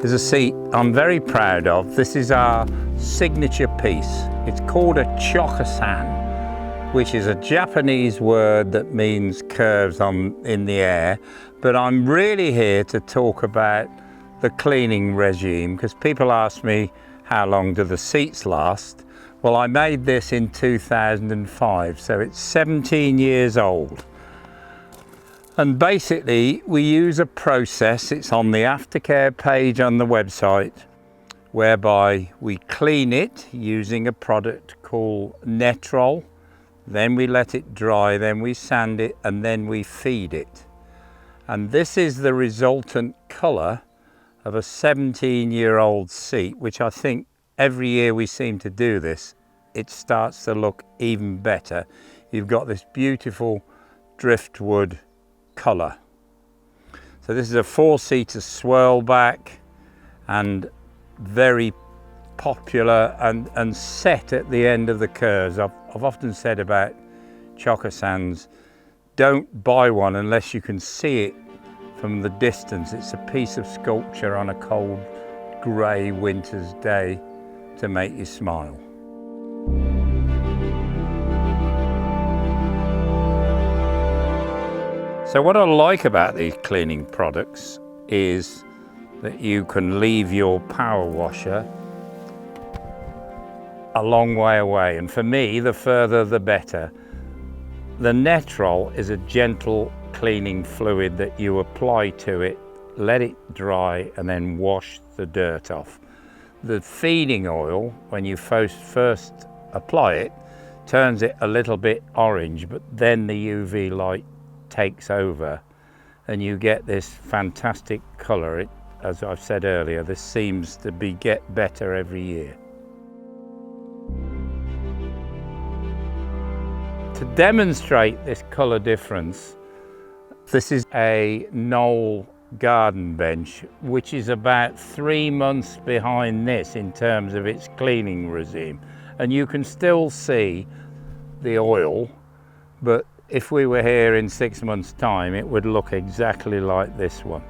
is a seat I'm very proud of. This is our signature piece. It's called a chokasan, which is a Japanese word that means curves in the air. But I'm really here to talk about the cleaning regime, because people ask me, how long do the seats last? Well, I made this in 2005, so it's 17 years old. And basically, we use a process, it's on the aftercare page on the website, whereby we clean it using a product called Knole. Then we let it dry, then we sand it, and then we feed it. And this is the resultant colour of a 17-year-old seat, which I think every year we seem to do this, it starts to look even better. You've got this beautiful driftwood colour. So this is a 4-seater swirl back and very popular and set at the end of the curves. I've often said about chokasans, don't buy one unless you can see it from the distance. It's a piece of sculpture on a cold grey winter's day to make you smile. So what I like about these cleaning products is that you can leave your power washer a long way away, and for me, the further the better. The Knole is a gentle cleaning fluid that you apply to it, let it dry, and then wash the dirt off. The feeding oil, when you first apply it, turns it a little bit orange, but then the UV light takes over and you get this fantastic colour. As I've said earlier, this seems to get better every year. To demonstrate this colour difference, this is a Knole garden bench, which is about 3 months behind this in terms of its cleaning regime. And you can still see the oil, but if we were here in 6 months' time, it would look exactly like this one.